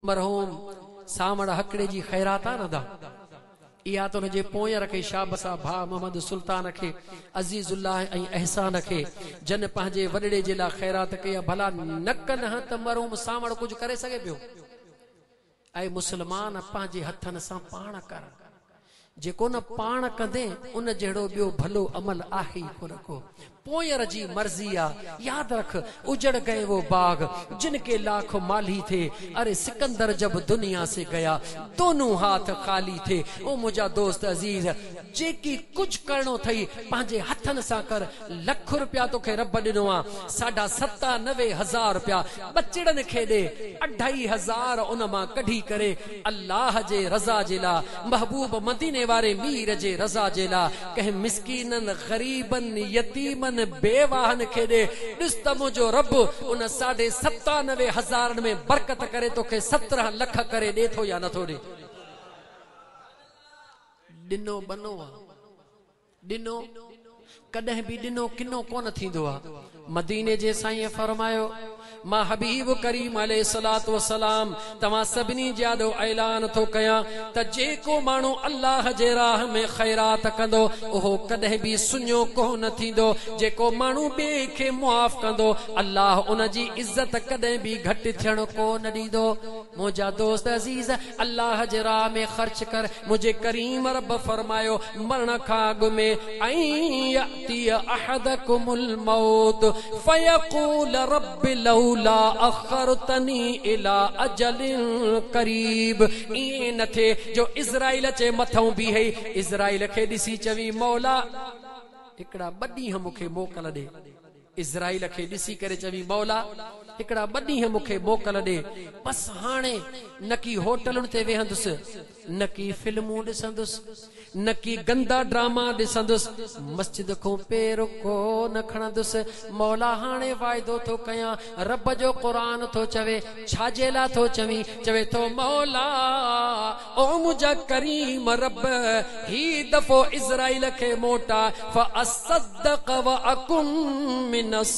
मरहूम सामड़ हकड़े जी खैरात न दा इहा तो जे पोयर के शाबसा भा मोहम्मद सुल्तान के अजीजुल्लाह एहसान के जन पंहिंजे वडड़े जे ला खैरात के भला नकन ह त मरहूम सामड़ कुछ करे सके पियो ऐ मुसलमान पंहिंजे हथन सां पाण कर जेको न पाण कंदे उन जहिड़ो ॿियो भलो अमल आहे कोन को पोयर जी मर्जी आ याद रख उजड़ गए वो बाग जिनके लाखों माली थे अरे सिकंदर जब दुनिया से गया दोनों हाथ खाली थे ओ मुझा दोस्त अजीज जेकी कुछ करणो थई पंहिंजे हथन सां कर लख रुपया तोखे रब ॾिनो आ 97,500 रुपया बचड़न खे ॾे 2,500 उन मां कढी करे अल्लाह जे रज़ा जे ला महबूब मदीने वारे मीर जे रज़ा जे ला कंहिं मिस्कीनन गरीबन यतीमन बेवाहन खे ॾे ॾिस त मुंहिंजो रब उन 97,500 में बरकत करे तोखे 17 लख करे ॾे थो या नथो ॾे ॾिनो बनो ॾिनो कॾहिं बि ॾिनो किनो कोन थींदो आहे मदीने जे साईं फरमायो मां हबीब करीम अलैहिस्सलातु वस्सलाम तव्हां सभिनी जादो ऐलान थो कयां त जेको माण्हू अल्लाह जे राह में खैरात कंदो उहो कॾहिं बि सुञो कोन थींदो जेको माण्हू ॿिए खे मुआफ़ कंदो अल्लाह उन जी इज़त कॾहिं बि घटि थियण कोन ॾींदो मुंहिंजा दोस्त अज़ीज़ अल्लाह जे राह में ख़र्च कर मुंहिंजे करीम रब फरमायो मरण खां अॻु में यअती अहदकुमुल मौत फयक़ूल रब्बि लौला अखरतनी इला अजलिन करीब इए न थे जो इज़राइल चे मथों भी है इज़राइल खे ॾिसी चवी मौला हिकड़ा बड़ी हम मुखे मोकल दे इज़राइल खे ॾिसी करे चवी मौला हिकड़ा बड़ी हम मुखे मोकल दे बस हाणे न की होटलुन ते वेहंदुस न की फिल्मूं ॾिसंदुस न की गंदा ड्रामा ॾिसंदुस मस्जिद को पैर को न खणंदुस मौला हाणे वाइदो तो कयां रब जो कुरान तो चवे छाजे ला तो चवी चवे तो मौला ओ मुझा करीम रब ही दफ़ो इज़राइल के मोटा फअसद्दक़ व अकुम मिनस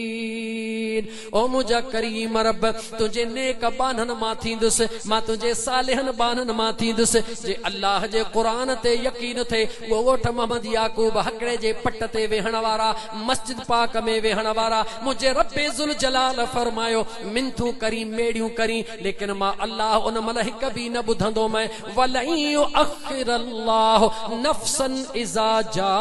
सालिहीन ओ मुझा करीम रब तुझे नेक बानन मां थींदुस मां तुझे सालिहन बानन मां थींदुस जे अल्लाह जे कुरान ते यकीन थे वो वोट मोहम्मद याकूब हकड़े जे पट ते वेहण वारा मस्जिद पाक में वेहण वारा मुझे रब्बे जुल जलाल फरमायो मिनथू करी मेड़ियूं करी लेकिन मां अल्लाह उन मल हिक भी न बुधंदो मैं वलयु अखिर अल्लाह नफ्सन इजा जा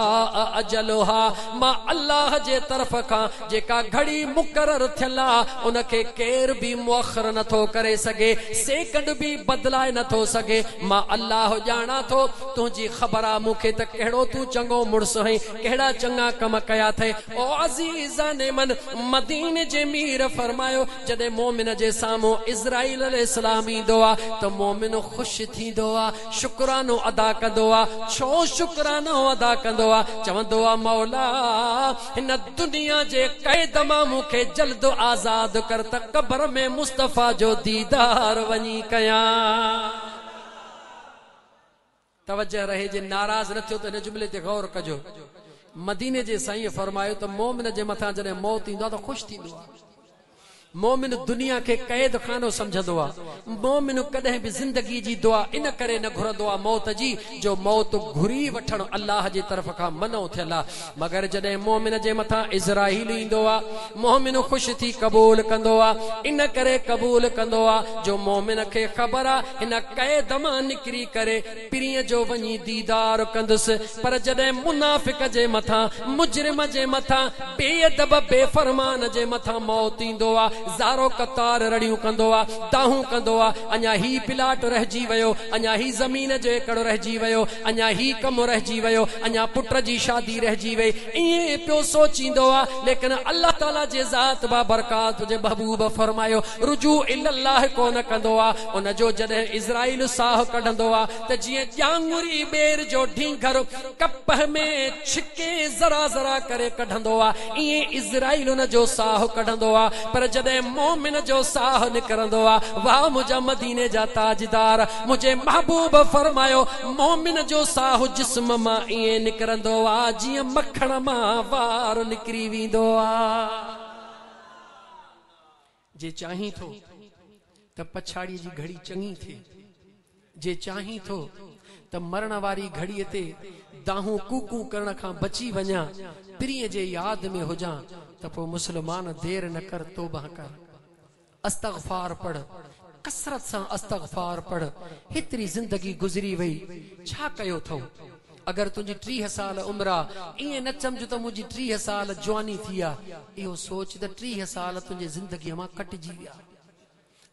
अजलहा मां अल्लाह जे तरफ का जेका घड़ी मुकर्रर थियल उनके केर भी मुअखर न थो करे सके सेकंड भी बदलाए न थो सके मां अल्लाह जाना थो तुझी खबरा मुखे त केड़ो तू चंगो मुड़स है केड़ा चंगा कम कया थे ओ अजीज़ाने मन मदीने जे मीर फरमायो जदे मोमिन जे सामो इज़राइल अलैहिस्सलाम ईंदो आ त मोमिन खुश थींदो आ शुक्रानो अदा कंदो आ छो शुक्रानो अदा कंदो आ चवंदो आ मौला इन दुनिया जे कैद मां मुखे जल्द आजाद कर त कब्र में मुस्तफा जो दीदार वनी कया तवज्जो रहे जे नाराज न थियो त इन जुमले ते गौर कजो मदीने जे साईं फरमायो त मोमिन जे मथा जडे मौत ईंदो त खुश थींदो आ मोमिन दुनिया के कैद खानो समझंदो आ मोमिन कदे भी जिंदगी जी दुआ इन करे न घुरंदो आ मौत जी जो मौत घुरी वठण अल्लाह जी तरफ का मनो थियला मगर जदे मोमिन जे मथा इज़राइल ईंदो आ मोमिन खुश थी कबूल कंदो आ इन करे कबूल कंदो आ जो मोमिन के खबर आ इन कैद मां निकरी करे पिरीअ जो वनी दीदार कंदुस पर जदे मुनाफिक जे मथा मुजरिम जे मथा बेअदब बेफरमान जे मथा मौत ईंदो आ ज़ारो कतार रड़ियूं कंदो आ दाहूं कंदो आ अञा ही प्लाट रहजी वयो अञा ही जमीन जो एकड़ रहजी वयो अञा ही कम रहजी वयो अञा पुत्र जी शादी रहजी वई इए पियो सोचींदो आ लेकिन अल्लाह ताला जे ज़ात बा बरकात जे महबूब फरमायो रुजू इल्लल्लाह कोन कंदो आ उन जो जदे इज़राइल साह कढंदो आ त जिए जांगुरी बेर जो ढींगर कप में छिके जरा जरा करे कढंदो आ इए इज़राइल उन जो साह कढंदो आ पर जदे जॾहिं मोमिन जो साह निकरंदो आहे, वाह मुंहिंजा मदीने जा ताजदार, मुंहिंजे महबूब फरमायो मोमिन जो साह जिस्म मां ईअं निकरंदो आहे जीअं मखण मां वार निकिरी वेंदो आहे। जे चाहीं थो त पछाड़ीअ जी घड़ी चङी थिए, जे चाहीं थो त मरण वारी घड़ीअ ते दाहूं कूकू करण खां बची वञा, प्रिय जे याद में हुजां, त पोइ मुस्लमान देर न कर, तौबा कर, अस्तगफार पढ़, कसरत सां अस्तगफार पढ़। हेतिरी जिंदगी गुज़री वई, छा कयो थो? अगर तुझी 30 साल उम्र आहे, न समझ तो मुझी 30 साल जवानी थी आहे, इहो सोच त 30 साल तुझे जिंदगी मां कटजी विया।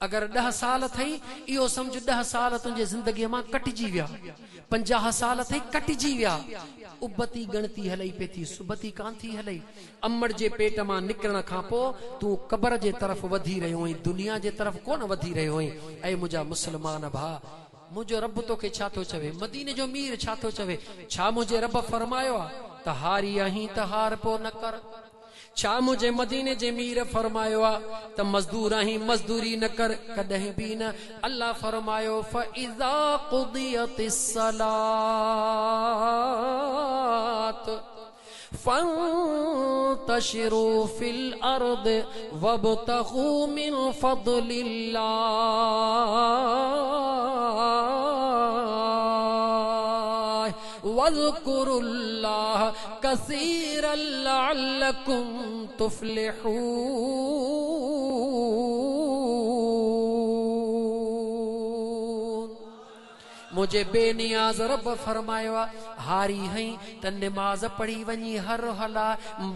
अगर 10 साल थई, इहो समझ 10 साल तुझे जिंदगी मां कटजी विया। 50 साल थई, कटजी विया। उबती गणती हलई पे थी, सुबती कान थी हलई। अमड़ जे पेट मां निकरण खां पोइ तू कब्र जे तरफ वधी रहियो आहीं, दुनिया जे तरफ कोन वधी रहियो आहीं। ऐ मुंहिंजा मुस्लमान भा, मुंहिंजो रब तोखे छा थो चवे? मदीने जो मीर छा थो चवे? छा मुंहिंजे रब फरमायो आहे त हारी आहीं त हार पो न कर? छा मुझे मदीने जे मीर फरमायो आ त मजदूर आहीं, मजदूरी न कर? कदहीं भी न। अल्लाह फरमायो फइज़ा क़ुदियतिस सलात फंतशिरू फिल अर्द वब्तगू मिन फज़लिल्लाह वज़्कुरुल्लाह कसीरन लअल्लकुम तुफ्लिहून। मुझे बेनियाज रब फरमायो हारी हई त नमाज पढ़ी वनी हर हला,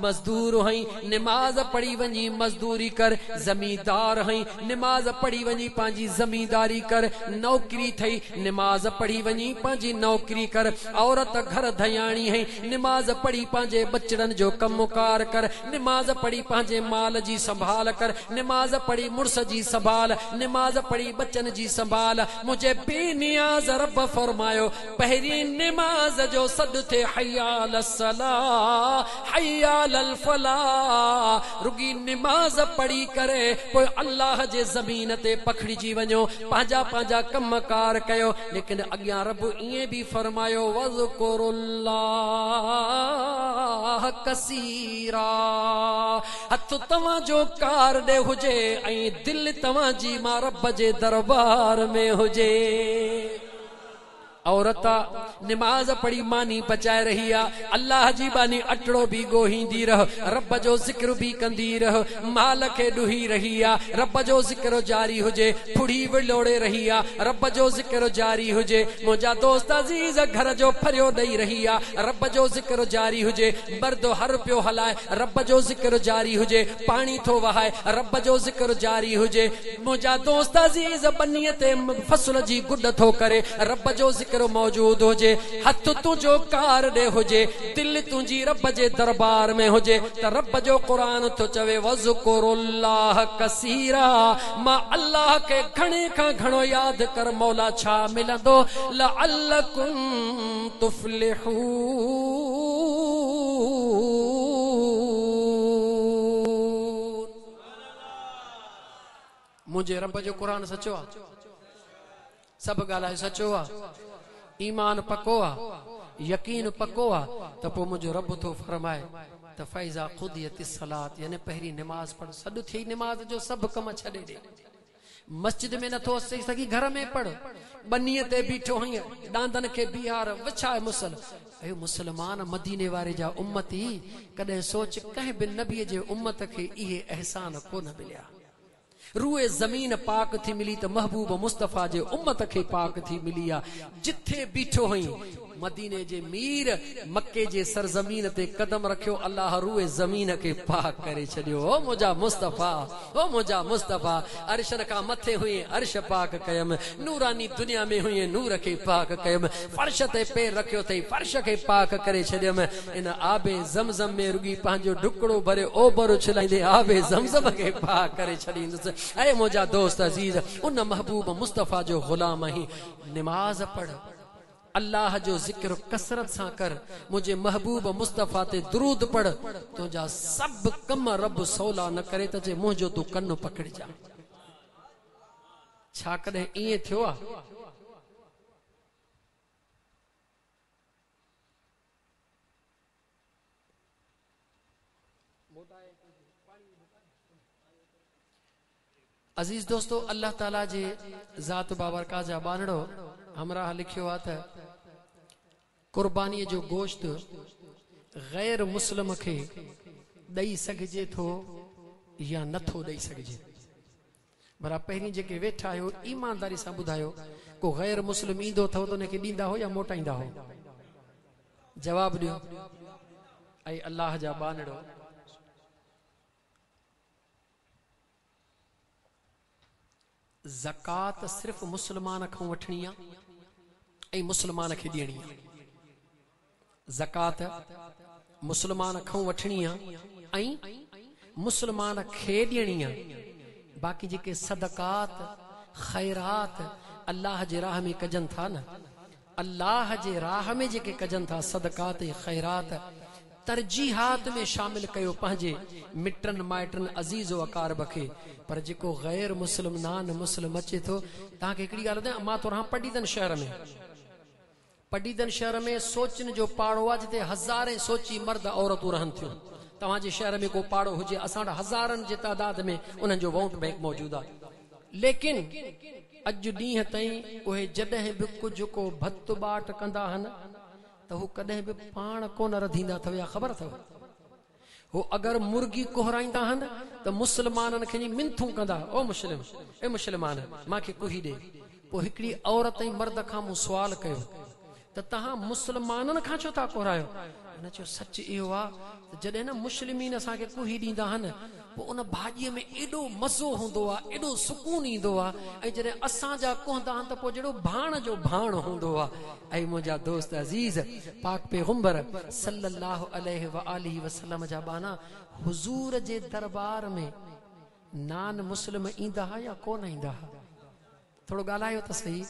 मजदूर हई नमाज पढ़ी वनी मजदूरी कर, जमींदार हई नमाज पढ़ी वनी पांजी जमींदारी कर, नौकरी थई नमाज पढ़ी वनी पांजी नौकरी कर, औरत घर धयाणी हई नमाज पढ़ी पांजे बचड़न जो कमकार कर, नमाज पढ़ी पांजे माल जी संभाल कर, नमाज पढ़ी मुर्स जी संभाल, नमाज पढ़ी बच्चन जी संभाल। मुझे बेनियाज रब फरमायो पहरी नमाज जो सद थे हय्याल सलाह हय्याल फलाह, रुगी नमाज पढ़ी करे पोइ अल्लाह जे ज़मीन ते पखड़िजी वञो, पंहिंजा पंहिंजा कमकार कयो। लेकिन अॻियां रब ईअं बि फरमायो वज़्कुरुल्लाह कसीरा, हथ तव्हां जो कार ॾे हुजे ऐं दिलि तव्हां जी मां रब जे दरबार में हुजे। औरत नमाज पढ़ी मानी बचाए रही आ, अल्लाह जी बानी अटड़ो भी गोहींदी रह, रब जो जिक्र भी कंदी रह, माल के ॾुही रही आ, रब जो जिक्र जारी हुजे, फुड़ी विलोड़े रही आ, रब जो जिक्र जारी हुजे। मुंहिंजा दोस्त अज़ीज़ घर जो फरियो ॾेई रही आ, रब जो जिक्र जारी हुजे। मर्द हर पियो हलाए, रब जो जिक्र जारी हुजे। पानी थो वहाए, रब जो जिक्र जारी हुजे। मुंहिंजा दोस्त अज़ीज़ बनीअ ते फसल जी गुड थो करे, रब जो जिक्र मौजूद हुजे। हथ तुझो कार ॾे हुजे, दिल तुंहिंजी रब जे दरबार में हुजे, त रब जो क़ुरान थो चवे वज़्कुरुल्लाह कसीरा, मां अल्लाह के घणे खां घणो याद कर। मौला छा मिलंदो? लअल्लकुम तुफ्लिहून। मुंहिंजे रब जो क़ुरान सचो आहे, सभु ॻाल्हाए सचो आहे, ईमान पको आ, यकीन पको आ, त पोइ मुंहिंजो रब थो फरमाए त फैज़ा क़ुदियतिस सलात, यानी पहिरीं नमाज पढ़। सॾु थी नमाज जो सभु कम छॾे ॾे। मस्जिद में नथो अची सघी, घर में पढ़। बनीअ ते बीठो हई, डांदन खे बिहार विछाए मुसल। ऐं मुसलमान मदीने वारे जा उम्मती, कॾहिं सोच कंहिं बि नबीअ जे उम्मत खे इहे एहसान कोन मिलिया। रूए ज़मीन पाक थी मिली त महबूब मुस्तफ़ा जे उम्मत खे पाक थी मिली आ। जिथे बीठो हई मदीने जे मीर मक्के जे सरजमीन ते कदम रखियो, अल्लाह रूए ज़मीन के पाक करे छॾियो। ओ मुंहिंजा मुस्तफ़ा, ओ मुंहिंजा मुस्तफ़ा, अर्शन खां मथे हुई अर्श पाक कयम, नूरानी दुनिया में हुई नूर के पाक कयम, फर्श ते पैर रखियो थई फर्श के पाक करे छॾियम। इन आबे ज़मज़म में रुगी पंहिंजो ढुकड़ो भरे ओबर उछलाईंदे आबे ज़मज़म के पाक करे छॾींदुसि। ऐ मुंहिंजा दोस्त अज़ीज़, उन महबूब मुस्तफ़ा जो ग़ुलाम ही नमाज पढ़, अल्लाह जो जिक्र कसरत सां कर, मुझे महबूब मुस्तफ़ा ते दुरूद पढ़, तुझा सब कम रब सौला न करे त जे मुंहिंजो तू कन्नु पकड़जा। छा कॾहिं ईअं थियो आहे? अजीज दोस्तों, अल्लाह ताला जे ज़ात बाबरका जा बानड़ो हमरा लिखियो आहे त कुर्बानी जो गोश्त गैर मुस्लिम खे ॾेई सघिजे थो या नथो ॾेई सघिजे। भला पहिरीं जेके वेठा आहियो ईमानदारी सां ॿुधायो, को गैर मुस्लिम ईंदो अथव त उनखे ॾींदा हो या मोटाईंदा हो? जवाब ॾियो। ऐं अल्लाह जा बानड़ो, ज़कात सिर्फ़ मुस्लमान खां वठणी आहे ऐं मुस्लमान खे ॾियणी आहे। ज़कात मुस्लमान खां वठणी आहे ऐं मुस्लमान खे ॾियणी आहे। बाक़ी जेके सदकात खैरात अल्लाह जे राह में कजन था न, अल्लाह जे राह में जेके कजन था सदकात खैरात, तरजीहात में शामिल कयो पंहिंजे मिटन माइटन अजीज़ व अकारब खे। पर जेको गैर मुस्लिम नान मुस्लिम अचे थो, तव्हांखे हिकिड़ी ॻाल्हि ॿुधायां, मां तो रहां पडीदन शहर में। पडीदन शहर में सोचन जो पाड़ो आहे जिते हज़ारे सोची मर्द औरतूं रहनि थियूं। तव्हांजे शहर में को पाड़ो हुजे, असां वटि हज़ारनि जे तादाद में उन्हनि जो वोट बैंक मौजूदु आहे। लेकिन अॼु ॾींहं ताईं उहे जॾहिं बि कुझु को भत बाट कंदा आहिनि त हू कॾहिं बि पाण कोन रधींदा अथव या ख़बर अथव? हू अगरि मुर्गी कोहराईंदा आहिनि त मुस्लमाननि खे मिनथूं कंदा, ओ मुस्लिम, ए मुस्लमान मूंखे कुही ॾे। पोइ हिकिड़ी औरत ऐं मर्द खां मूं सुवाल कयो त तव्हां मुस्लमाननि खां छो था कोरायो? हिन चयो सच इहो आहे त जॾहिं न मुस्लिमीन असांखे कुही ॾींदा आहिनि, पोइ उन भाॼीअ में एॾो मज़ो हूंदो आहे, एॾो सुकून ईंदो आहे, ऐं जॾहिं असांजा कुहंदा आहिनि त पोइ जहिड़ो भाण जो भाण हूंदो आहे। ऐं मुंहिंजा दोस्त अज़ीज़, पाक पैगंबर सल्लल्लाहु अलैहि व आलिहि वसल्लम जा बाना हुजूर जे दरबार में नान मुस्लिम ईंदा हा या कोन ईंदा हा? थोड़ो ॻाल्हायो त सही।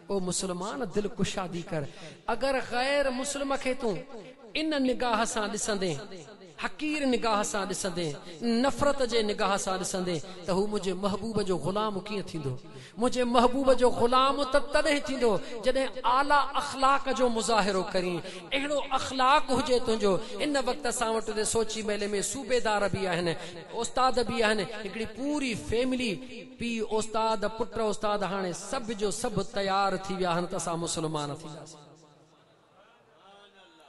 ओ मुस्लमान दिल कुशादी कर, अगर गैर मुस्लिम खे तूं इन निगाह सां ॾिसंदे, हकीर निगाह सां ॾिसंदे, नफ़रत जे निगाह सां ॾिसंदे, त हू मुंहिंजे महबूब जो ग़ुलाम कीअं थींदो? मुंहिंजे महबूब जो ग़ुलाम त तॾहिं थींदो जॾहिं आला अखलाक जो मुज़ाहिरो करीं। अहिड़ो अखलाक हुजे तुंहिंजो। इन वक़्तु असां वटि सोची मेले में सूबेदार बि आहिनि, उस्ताद बि आहिनि, हिकिड़ी पूरी फैमिली, पीउ उस्ताद, पुट उस्ताद, हाणे सभ जो सभु तयार थी विया आहिनि त असां मुस्लमान थींदासीं।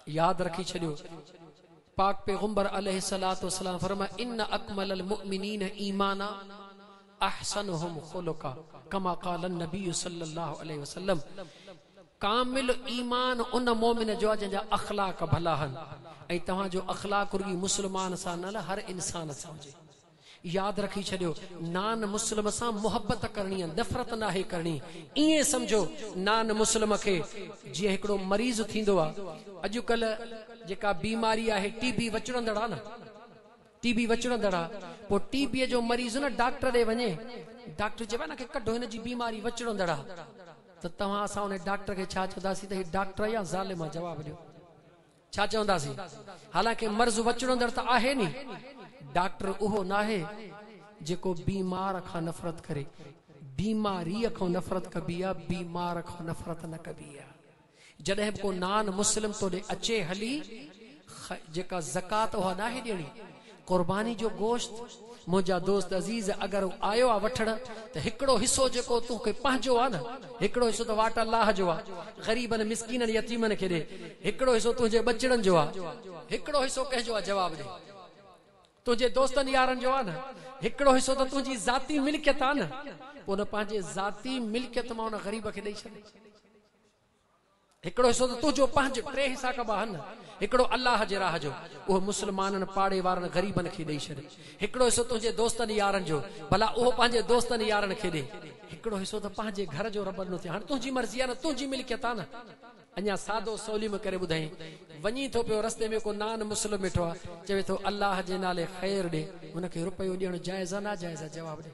याद रखी छॾियो, पाक पैगंबर अलैहिस्सलातु वस्सलाम फरमाए, इन्न अकमलल मुमिनीन ईमाना अहसनुहुम खुलुका कमा क़ाल नबी सल्लल्लाहु अलैहि वसल्लम। कामिल ईमान उन मोमिन जो आहे जंहिंजा अखलाक भला आहिनि। ऐं तव्हांजो अखलाक रुॻी मुस्लमान सां न, हर इंसान सां हुजे। याद रखी छॾियो, नान मुस्लिम सां मोहब्बत करणी आहे, नफ़रत नाहे करणी। ईअं सम्झो नान मुस्लिम खे जीअं हिकिड़ो मरीज़ थींदो आहे। अॼुकल्ह जेका बीमारी आहे टीबी वचड़ंदड़ आहे न, टीबी वचड़ंदड़ आहे। पोइ टीबीअ जो मरीज़ न डॉक्टर ॾे वञे, डॉक्टर चवे न कि कढो हिन जी बीमारी वचड़ंदड़ आहे, त तव्हां असां उन डॉक्टर खे छा चवंदासीं त ही डॉक्टर या ज़ालिम आहे? जवाब ॾियो, छा चवंदासीं? हालांकि मर्ज़ वचड़ंदड़ त आहे नी। डॉक्टर उहो नाहे जेको बीमार खां नफ़रत करे, बीमारीअ खां नफ़रत कबी आहे, बीमार खां नफ़रत न कबी आहे। जॾहिं को नान मुस्लिम तोॾे अचे हली, जेका ज़कात उहा नाहे ॾियणी। कुर्बानी जो गोश्त, मुंहिंजा दोस्त अज़ीज़, अगरि आयो आहे वठण त हिकिड़ो हिसो जेको तोखे पंहिंजो आहे न, हिकिड़ो हिसो त वाट अल्लाह जो आहे, ग़रीबनि मिस्कीननि यतीमनि खे ॾे। हिकिड़ो हिसो तुंहिंजे बचड़नि जो आहे, हिकिड़ो हिसो कंहिंजो आहे? जवाब ॾे। तुंहिंजे दोस्तनि यारनि जो आहे न। हिकिड़ो हिसो त तुंहिंजी ज़ाती मिल्कियत आहे न, पोइ उन पंहिंजे ज़ाती मिल्कियत मां उन ग़रीब खे ॾेई छॾे। हिकिड़ो हिसो त तुंहिंजो पंहिंजो, टे हिसा कबा आहिनि। हिकिड़ो अल्लाह जे राह जो, उहो मुस्लमाननि पाड़े वारनि ग़रीबनि खे ॾेई छॾे। हिकिड़ो हिसो तुंहिंजे दोस्तनि यारनि जो, भला उहो पंहिंजे दोस्तनि यारनि खे ॾे। हिकिड़ो हिसो त पंहिंजे घर जो रब ॾिनो थिए। हाणे तुंहिंजी मर्ज़ी आहे न, तुंहिंजी मिल्कियत आहे न। अञा सादो सवली में करे ॿुधाई, वञी थो पियो रस्ते में को नान मुस्लिम ॿिठो आहे, चवे थो अल्लाह जे नाले ख़ैर ॾे, हुनखे रुपयो ॾियणु जाइज़ आहे नाजाइज़ आहे? जवाब ॾे।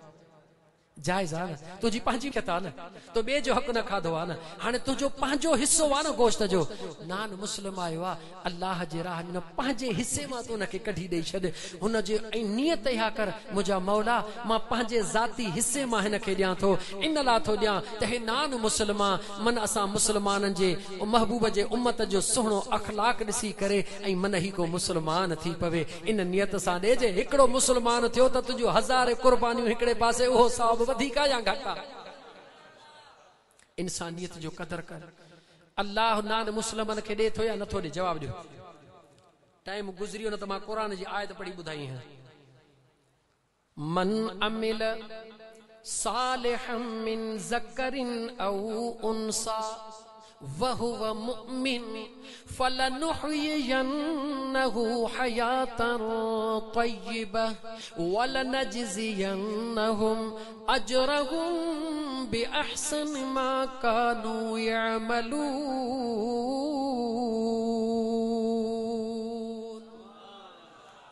जायज़ आहे न, तुंहिंजी पंहिंजी कथा न, तो ॿिए जो हक़ न खाधो आहे न, हाणे तुंहिंजो पंहिंजो हिस्सो आहे न गोश्त जो, नान मुस्लिम आयो आहे, अल्लाह जे राह में पंहिंजे हिस्से मां तूं हुनखे कढी ॾेई छॾ, हुनजे ऐं नियत इहा कर, मुंहिंजा मौला मां पंहिंजे ज़ाती हिस्से मां हिनखे ॾियां थो, इन लाइ थो ॾियां त हे नान मुस्लिमा मन असां मुस्लमाननि जे महबूब जे उम्मत जो सुहिणो अखलाक ॾिसी करे ऐं मन ही को मुस्लमान थी पवे, इन नियत सां ॾिजे। हिकिड़ो मुस्लमान थियो त तुंहिंजो हज़ारे कुर्बानियूं हिकिड़े पासे, उहो सवाब वधीक या घटि आहे। इंसानियत जो कदर कर। अल्लाह नान मुस्लिमन खे ॾे थो या नथो ॾे? जवाब ॾियो। टाइम गुज़रियो न त मां क़ुरान जी आयत पढ़ी ॿुधाई है। मन अमिल सालिहम मिन ज़करिन औ उनसा वहुव मुमिन फलनुहयियन्नहु हयातन तय्यिबह वलनजज़ियन्नहुम अजरहुम बिअहसन मा कानू यअमलून।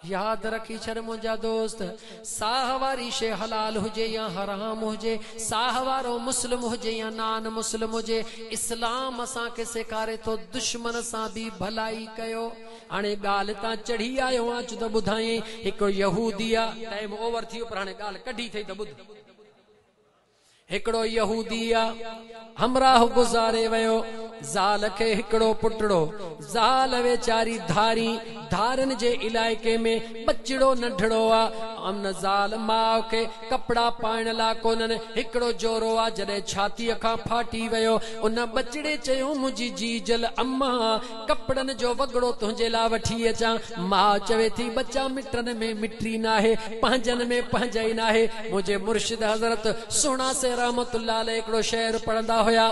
याद रखी छड़ मुंहिंजा दोस्त, साह वारी शे हलाल हुजे या हराम हुजे, साह वारो मुस्लिम हुजे या नान मुस्लिम हुजे, इस्लाम असांखे सेखारे तो दुश्मन सां भी भलाई कयो। हाणे ॻाल्हि तां चढ़ी आयो अच त ॿुधाई। हिकिड़ो यहूदी आहे, टाइम ओवर थियो पर हाणे ॻाल्हि कढी थई त ॿुध। हिकिड़ो यहूदी आहे, हमराह गुज़ारे वियो, ज़ाल खे हिकिड़ो पुटड़ो, ज़ाल वेचारी धारी, धारन जे इलाइके में बचिड़ो नंढड़ो आहे, अमन ज़ाल माउ खे कपड़ा पाइण लाइ कोन्हनि, हिकिड़ो जोरो आहे, जॾहिं छातीअ खां फाटी वियो, उन बचिड़े चयो मुंहिंजी जीजल अम्मा कपड़नि जो वॻड़ो तुंहिंजे लाइ वठी अचां। माउ चवे थी बच्चा मिटनि में मिटी नाहे, पंहिंजनि में पंहिंजा ई नाहे। मुंहिंजे मुर्शिद हज़रत सुहिणा से रहमतुल्लाह अलैह हिकिड़ो शेर पढ़ंदा हुया,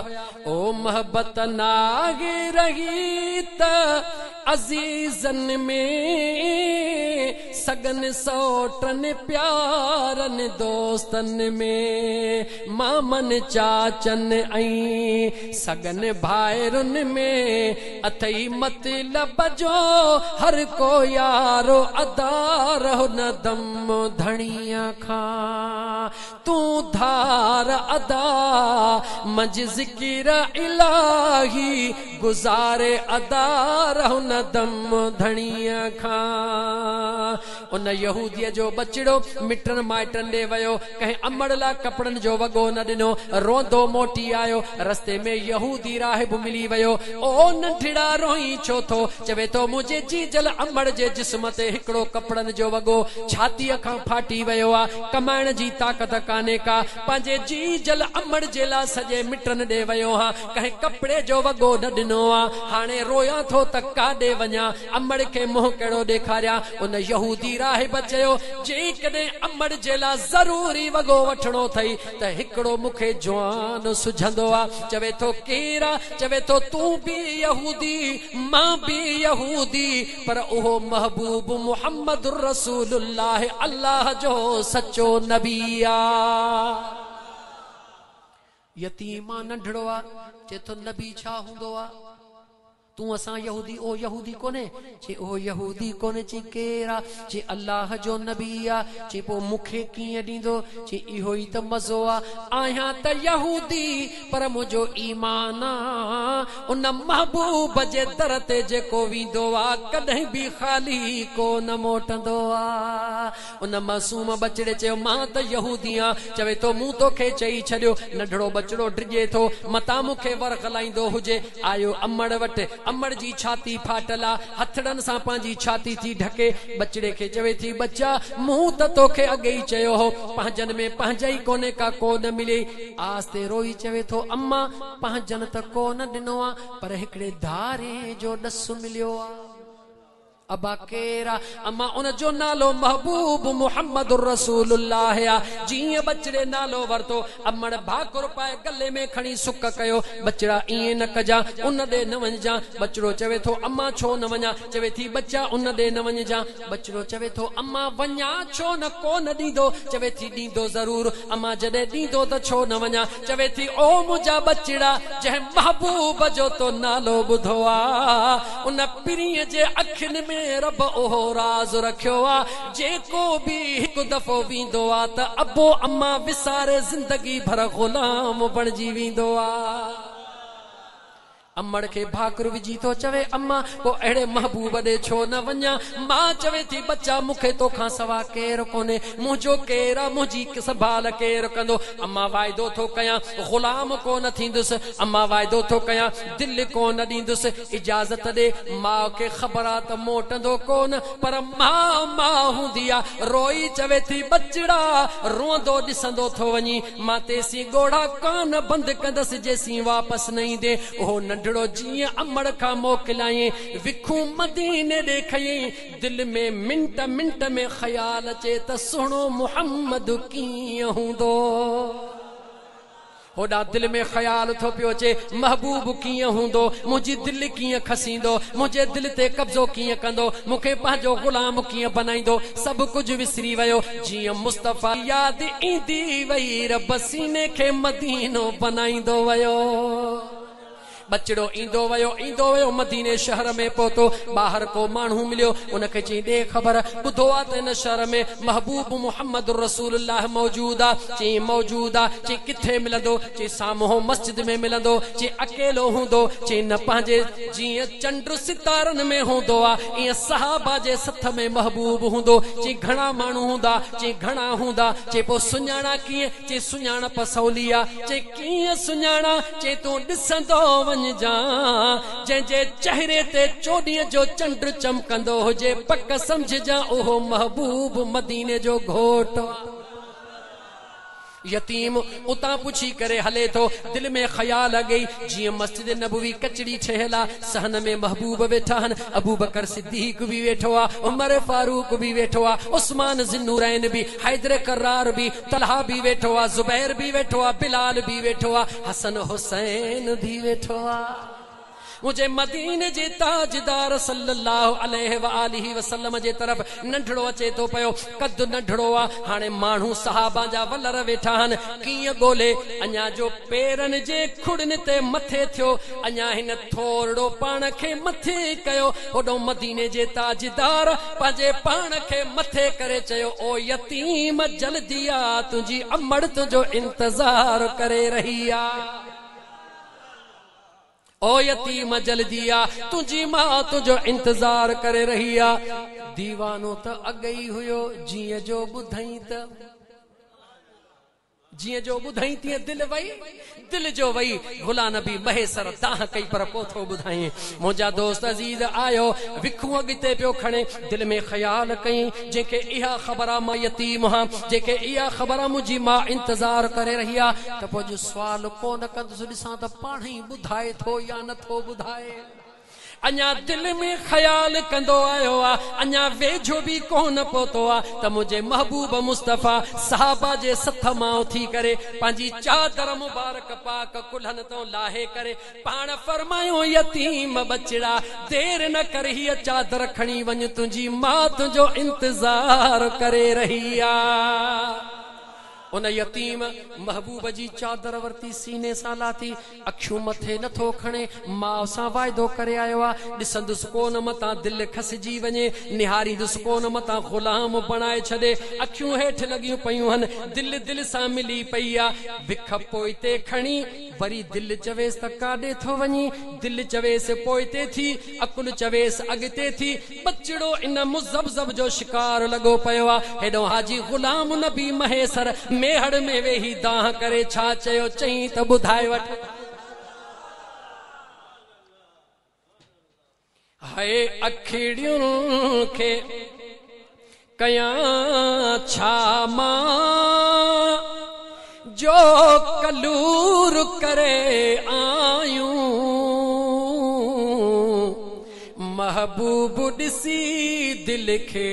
ओ मोहब्बत नागे रही त अजीजन में सगन सौटन प्यारन दोस्तन में मामन चाचन ऐं सगन भाइरुन में अथई मतलब जो हर को यारो अदा रहो न दम धणिया खां तू धार अदा मज ज़िक्र इलाही गुजारे अदा रहो न दम धणिया खां। उन यहूदीअ जो बचिड़ो मिटन माइटन ॾे वियो, कंहिं अमड़ लाइ कपड़नि जो वॻो न ॾिनो, रोंदो मोटी आयो। रस्ते में यहूदी राहिब मिली वियो, ओ नंढड़ा रोई छो थो? चवे तो मुंहिंजे जीजल अमड़ जे जिस्म ते हिकिड़ो कपड़नि जो वॻो छातीअ खां फाटी वियो आहे, कमाइण जी ताक़त कान्हे का, पंहिंजे जीजल अमड़ जे लाइ सॼे मिटन ॾे वियो हा, कंहिं कपड़े जो वॻो न ॾिनो आहे। हाणे रोयां थो त काॾे वञा, अमड़ खे मुंहुं कहिड़ो ॾेखारियां? उन यहूदी राहिब चयो जेकॾहिं अमड़ जे लाइ ज़रूरी वॻो वठणो अथई त हिकिड़ो मूंखे जवान सुझंदो आहे। चवे थो केरु आहे? चवे थो तूं बि यहूदी मां बि यहूदी, पर उहो महबूब मुहम्मद रसूलुल्लाह अल्लाह जो सचो नबी आहे। यतीमा नंढड़ो आहे, चए थो नबी छा हूंदो आहे? तू असां यहूदी, ओ यहूदी कोने? चे ओ यहूदी कोने। चे केरा? चे अल्लाह जो नबी आ। चे पो मुखे कीअं ॾींदो? चे इहो ई त मज़ो आ, आहियां त यहूदी पर मुंहिंजो ईमान आ उन महबूब जे दर ते जेको वेंदो आ कॾहिं बि ख़ाली कोन मोटंदो आ। उन मासूम बचड़े चयो मां त यहूदी आ। चवे तो मूं तोखे चई छॾियो। नंढड़ो बचड़ो डिॼे थो, मतां मूंखे वर खलाईंदो हुजे। आयो अमड़ वटि, अमड़ जी छाती फाटल आ, हथड़नि सां पंहिंजी छाती थी ढके। बचड़े खे चवे थी बच्चा मूं त तोखे अॻे ई चयो हो, पंहिंजनि में पंहिंजा ई कोने का कोन मिले। आस्ते रोई चवे थो अम्मा पंहिंजनि त कोन ॾिनो आ, पर हिकिड़े धारे जो ॾसु मिलियो आ। अबा केरा? अम्मा उन जो नालो महबूब मुहम्मद रसूलुल्लाह आ। जीअं बचड़े नालो वरतो, अमड़ भाकुर पाए गले में खणी सुक कयो। बचड़ा ईअं न कजा, उन ॾे न वञजा। बचड़ो चवे थो अम्मा छो न वञा? चवे थी बच्चा उन ॾे न वञजा। बचड़ो चवे थो अम्मा वञा छो न? कोन ॾींदो? चवे थी ॾींदो ज़रूर अम्मा, जॾहिं ॾींदो त छो न वञा? चवे थी ओ मुंहिंजा बचड़ा जंहिं महबूब जो तो नालो ॿुधो आ, उन पिरीअ जे अखियुनि में अने रब ओहो राज रखियो आ जेको भी हिकु दफ़ो वींदो आ त अबो अम्मा विसारे जिंदगी भर गुलाम बणजी वेंदो आ। अम्मड़ के भाकुर विझी तो चवे अम्मा को अड़े महबूब दे छो न वञा। मां चवे थी बच्चा मुखे तो खां सवा केर कोने, मुझो केरा मुझी संभाल केर कंदो। अम्मा वायदो थो कयां गुलाम को न थींदुस, अम्मा वायदो थो कयां दिल को न दींदुस। इजाजत दे मां के खबरा त मोटंदो कोन, पर मां मां हुंदी आ। रोई चवे थी बचड़ा रोंदो दिसंदो थो वञी, मां तेसी गोड़ा कान बंद कंदस जेसी वापस नहीं दे। ओ नंढड़ो जीअं अमड़ खां मोकिलाई विखूं मदीने ॾे खयई, दिल में मिंट मिंट में ख्याल अचे त सुहिणो मुहम्मद कीअं हूंदो। होड़ा दिल में ख्याल थो पियो अचे महबूब कीअं हूंदो, मुंहिंजी दिल कीअं खसींदो, मुंहिंजे दिल ते कब्ज़ो कीअं कंदो, मूंखे पंहिंजो गुलाम कीअं बनाईंदो। सभु कुझु विसरी वियो जीअं मुस्तफ़ा यादि ईंदी वई, रब सीने खे मदीनो बनाईंदो वियो। बचड़ो ईंदो वयो मदीने शहर में पहुतो। ॿाहिरि को माण्हू मिलियो, उनखे चई ॾे ख़बर, ॿुधो आहे त हिन शहर में महबूब मुहम्मद रसूलुल्लाह मौजूद आहे। चई मौजूद आहे, चई किथे मिलंदो, चई साम्हूं मस्जिद में मिलंदो, चई अकेलो हूंदो, चई न पंहिंजे जीअं चंड सितारनि में हूंदो आहे ईअं सहाबा जे सथ में महबूब हूंदो। चई घणा माण्हू हूंदा, चई घणा हूंदा, चई पोइ सुञाणा कीअं, चई सुञाणप सवली आहे। चई कीअं सुञाणा, चई तूं ॾिसंदो जंहिंजे चेहरे ते चोॾीअ जो चंड चमकंदो हुजे पक समझजां उहो महबूब मदीने जो घोट। यतीम उतां पुछी करे हले तो, दिल में ख्याल आ गई जीअं मस्जिद नबवी कचड़ी ठहियल आ, सहन में महबूब वेठा आहिनि, अबू बकर सिद्दीक भी वेठो आ, उमर फारूक भी वेठो आ, उस्मान ज़िन्नूरैन भी, हैदर करार भी, तलहा भी वेठो आ, जुबैर भी वेठो आ, बिलाल भी वेठो आ, हसन हुसैन भी वेठो आ। मुझे मदीने जे ताजदार सल्लल्लाहु अलैहि व आलिहि वसल्लम जे तरफ नंढड़ो अचे तो पयो, कद नंढड़ो आ। हाणे माण्हू सहाबा जा वलर वेठा आहिनि, कीअं ॻोल्हे अञा जो पेरनि जे खुड़नि ते मथे थियो, अञा हिन थोरड़ो पाण खे मथे कयो। होॾो मदीने जे ताजदार पंहिंजे पाण खे मथे करे चयो, ओ यतीम जल्दी आ, तुंहिंजी अमड़ तुंहिंजो इंतज़ार करे रही आ। ओ यतीम जल्दी आ, तुझी मां तुझो इंतजार करे रही आ। दीवानो त अगई हुयो, जीअं जो ॿुधई त जीअं जो ॿुधई तीअं दिल वई, दिल जो वई। गुलाम नबी महेसर दाह कई पर कोथो ॿुधाई। मुंहिंजा दोस्त अजीज आयो, विखूं अॻिते पियो खणे, दिल में ख्याल कई जेके इहा ख़बर आ मां यतीम हां, जेके इहा ख़बर आ मुंहिंजी मां इंतज़ार करे रही आ, त पोइ जो सुवाल कोन कंदुसि, ॾिसां त पाण ई ॿुधाए थो या नथो ॿुधाए। अञा दिल में ख्याल कंदो आयो आ, अञा वेझो भी कोन पहुतो आ त मुझे महबूब मुस्तफ़ा सहाबा जे सथ मां उथी करे पंहिंजी चादर मुबारक पाक कुल्हन तो लाहे करे पाण फरमायो, यतीम बचड़ा देर न कर, हीअ चादर खणी वञ, तुंहिंजी मां तुंहिंजो इंतजार करे रही आ। उन यतीम महबूब जी चादर वरती, सीने सां लाथी, अखियूं मथे नथो खणे, मां सां वाइदो करे आयो आ, ॾिसंदुसि कोन मतां दिल खसिजी वञे, निहारींदुसि कोन मतां गुलाम बणाए छॾे। अखियूं हेठि लॻियूं पयूं आहिनि, दिल दिल सां मिली पई आ। विख पोइते खणी वरी दिल चवेसि त काॾे थो वञी, दिल चवेसि पोइते थी, अकुल चवेसि अॻिते थी। बचड़ो इन मुज़ब्ज़ब जो शिकार लॻो पियो आ। हेॾो हाजी गुलाम नबी महेसर मेहड़ में वेही दाह करे छा चयो, चई त ॿुधाए वठ। हाय अखिड़ियुनि खे कयां छा मां, जो कलूर करे आयूं, महबूब ॾिसी दिल खे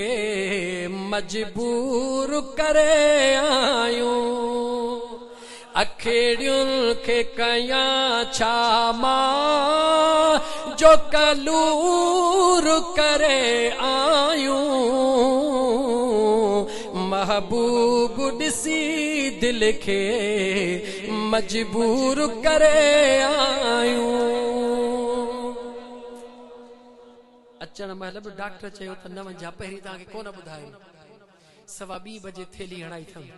मजबूर करे आयूं। अखेड़ियुनि खे कयां छा मां, जो कलूर करे आयूं, महबूब ॾिसी दिल खे मजबूर करे आयूं। अचण महिल बि डॉक्टर चयो त न वञा, पहिरीं तव्हांखे कोन ॿुधायो। 2:15 बजे थेली हणाई अथमि,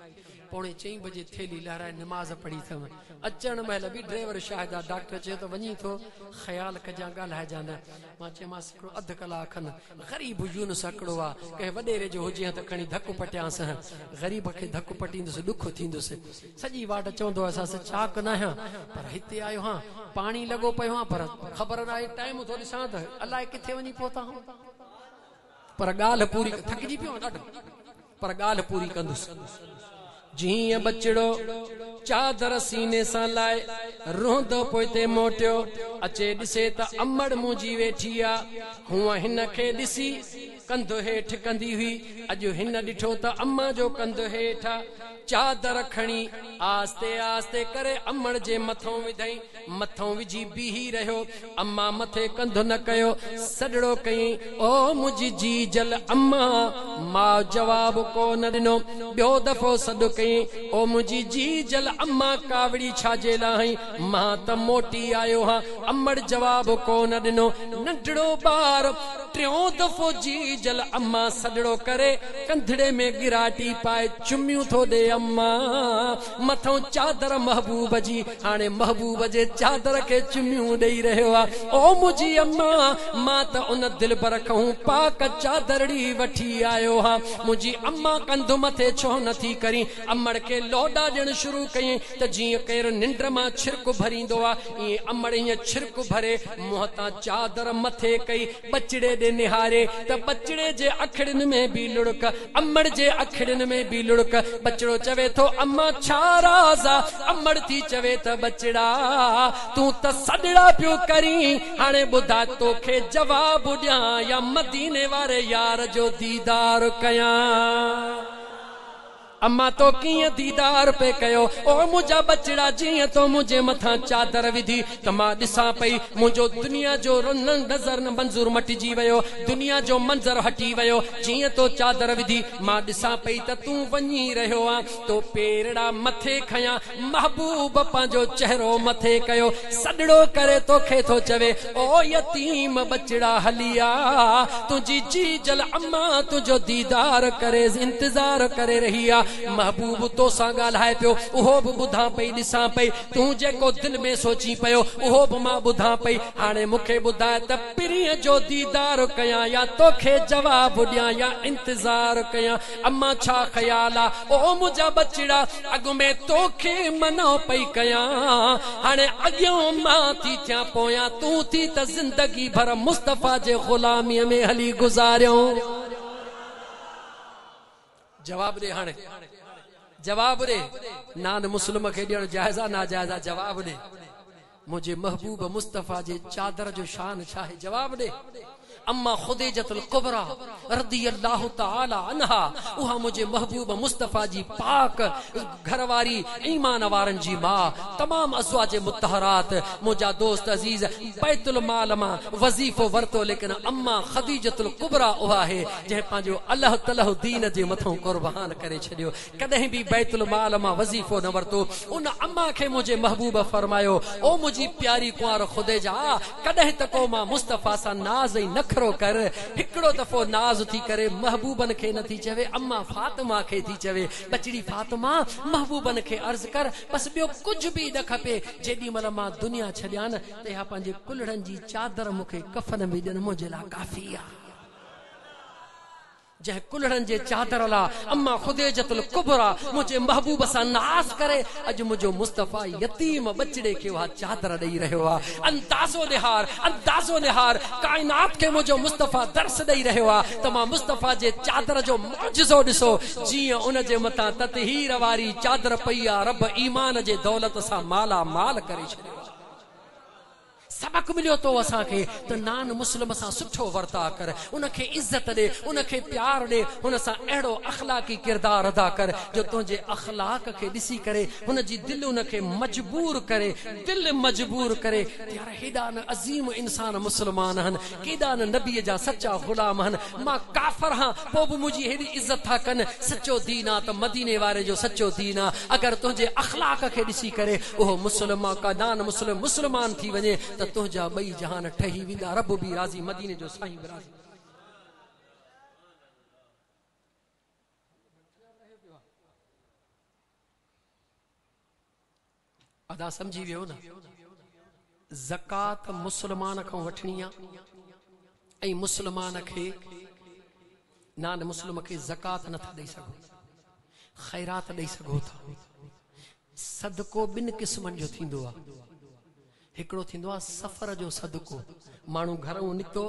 4:45 बजे थेली लहराए निमाज़ पढ़ी अथमि। अचण महिल बि ड्राइवर शाहिदा, डॉक्टर चयो त वञी थो ख़्याल कजां, ॻाल्हाइजां न। मां चयोमांसि हिकिड़ो अधु कलाक खनि ग़रीब यूनुस हिकिड़ो आहे, कंहिं वॾेरे जो हुजे त खणी धकु पटियांसि, ग़रीब खे धकु पटींदुसि, ॾुख थींदुसि। सॼी वाट चवंदो असां चाक न आहियां, पर हिते आयो हां, पाणी लॻो पियो आहे, पर ख़बर न आहे टाइम थो ॾिसां त अलाए किथे वञी पहुता हूं, पर ॻाल्हि पूरी, थकिजी पियो ॾाढो, पर ॻाल्हि पूरी कंदुसि। जीअं बचिड़ो चादर सीने सां लाए रोंदो पोइते मोटियो, अचे ॾिसे त अमड़ मुंहिंजी वेठी आ, हूअं हिन खे ॾिसी कंधु हेठि कंदी हुई, अॼु हिन ॾिठो त अम्मा जो कंधु हेठि चादर खणी आस्ते आस्ते करे अमड़ जे मथों विधई, मथों विझी बीही रहियो। अम्मा मथे कंधु न कयो, सॾड़ो कयईं, ओ मुंहिंजी जी जल अम्मा। मां जवाब को न ॾिनो, ॿियो दफ़ो सॾु कयईं, ओ मुंहिंजी जी जल अम्मा कावड़ी छाजे लाइ, मां त मोटी आयो हां। अमड़ जवाब को न ॾिनो। नंढड़ो ॿार टियों दफ़ो जी जल अम्मा सॾड़ो करे कंधड़े में गिराटी पाए चुमियूं थो ॾे अम्मा, मथों चादर महबूब जी, हाणे महबूब जे चादर खे चुमियूं ॾेई रहियो आहे। ओ मुंहिंजी अम्मा, मां त उन दिल भर खां पाक चादरड़ी वठी आयो हां। मुंहिंजी अम्मा कंधु मथे छो नथी करी, अमड़ खे लोॾा ॾियण शुरू कयईं त जीअं केरु निंड मां छिरक भरींदो आहे, ईअं अमड़ ईअं छिरक भरे मुंहं तां चादर मथे कई, बचिड़े ॾे निहारे त बचिड़े जे अखिड़ियुनि में बि लुड़क, अमड़ जे अखिड़ियुनि में बि लुड़क। बचिड़ो चवे थो अम्मा छा राज़ आ, अमड़ थी चवे त बचिड़ा तूं त सॾड़ा पियो करी, हाणे ॿुधा तोखे जवाब ॾियां या मदीने वारे यार जो दीदार कयां। अम्मा तो कीअं दीदार पे कयो, ओ मुंहिंजा बचिड़ा जीअं तो मुंहिंजे मथां चादर विधी त मां ॾिसां पई, मुंहिंजो दुनिया जो नज़र मंज़ूर मटिजी वियो, दुनिया जो मंज़र हटी वियो। जीअं तो चादर विधी मां ॾिसां पई त तूं वञी रहियो आ, तो पेरड़ा मथे खयां, महबूब पंहिंजो चहिरो मथे कयो, सॾड़ो करे तोखे थो चवे, ओ यतीम बचिड़ा हलिया, तुंहिंजी जी जल अम्मा तुंहिंजो दीदार करे इंतज़ार करे रही आ। महबूब तो सां ॻाल्हाए पियो, उहो बि ॿुधां पई, ॾिसां पई, तूं जेको दिलि में सोची पियो उहो बि मां ॿुधां पई। हाणे मूंखे ॿुधाए त पिरीअ जो दीदार कयां या तोखे जवाब ॾियां या इंतज़ार कयां। अम्मा छा ख़्याल आ, ओ मुंहिंजा बचिड़ा अॻु में तोखे मनो पई कयां, हाणे अॻियों मां थी थियां पोयां तूं थी त ज़िंदगी भर मुस्तफ़ा जे ग़ुलामीअ में हली गुज़ारियो। जवाब दे, हाणे जवाब दे, नान मुस्लिम खे ॾियण जाइज़ा नाजाइज़ा, जवाब दे। मुंहिंजे महबूब मुस्तफ़ा जे चादर जो शान छा आहे, जवाब दे। अम्मा खुदीजतुल कुबरा रज़ियल्लाहु तआला अन्हा, उहा मुंहिंजे महबूब मुस्तफ़ा जी पाक घरवारी, ईमान वारनि जी मां, तमाम अज़वाज मुतहरात, मुंहिंजा दोस्त अज़ीज बैतुल माल मां वज़ीफ़ो वरतो, लेकिन अम्मा खदीजतुल कुबरा उहा आहे जंहिं पंहिंजो अल्लाह तआला दीन जे मथां कुर्बान करे छॾियो, कॾहिं बि बैतुल माल मां वज़ीफ़ो न वरतो। उन अम्मा खे मुंहिंजे महबूब फरमायो, ओ मुंहिंजी प्यारी कुंवार खुदीजा, कॾहिं त को मां मुस्तफ़ा सां नाज़ ई न कर। हिकिड़ो दफ़ो नाज़ थी करे महबूबन खे नथी चवे, अम्मा फातिमा खे थी चवे, बचड़ी फातिमा महबूबन खे अर्ज़ कर, बस ॿियो कुझु बि न खपे, जेॾी महिल मां दुनिया छॾियां न त इहा पंहिंजे कुल्हड़नि जी चादर मूंखे कफन में ॾियनि, मुंहिंजे लाइ काफ़ी आहे। जंहिं कुल्हड़नि जे चादर लाइ अम्मा खुदीजतुल कुबरा मुंहिंजे महबूब सां नाज़ करे, अॼु मुंहिंजो मुस्तफ़ा यतीम बचिड़े खे उहा चादर ॾेई रहियो आहे। अंदाज़ो निहार, अंदाज़ो निहार, काइनात खे मुंहिंजो मुस्तफ़ा दर्स ॾेई रहियो आहे त मां मुस्तफ़ा जे चादर जो मौजज़ो ॾिसो, जीअं उन जे मथां ततहीर वारी चादर पई आहे, रब ईमान जे दौलत सां माला माल करे छॾियो। सबक मिलियो तो असांखे त नान मुस्लिम सां सुठो वर्ता कर, उनखे इज़त ॾे, उनखे प्यार ॾे, हुन सां अहिड़ो अखलाकी किरदार अदा कर जो तुंहिंजे अखलाक खे ॾिसी करे हुनजी दिलि उनखे मजबूर करे, दिलि मजबूर करे। यार हेॾा न अज़ीम इंसान मुस्लमान आहिनि, केॾा न नबीअ जा सचा ग़ुलाम आहिनि, मां काफ़िर हां पोइ बि मुंहिंजी हेॾी इज़त था कनि। सचो दीन आहे त मदीने वारे जो सचो दीन आहे। अगरि तुंहिंजे अखलाक खे ॾिसी करे उहो मुस्लिमा का नान मुस्लिम मुस्लमान थी वञे त तुंहिंजा ॿई जहान ठही वेंदा, रब बि राज़ी, मदीने जो साईं बि राज़ी। अदा समझी वियो न। ज़कात मुसलमान खां वठणी आहे ऐं मुसलमान खे नान मुस्लिम खे ज़कात नथा ॾेई सघो, ख़ैरात ॾेई सघो था। सदको ॿिनि क़िस्मनि जो थींदो आहे। हिकिड़ो थींदो आहे सफ़र जो सदको, माण्हू घरों निकितो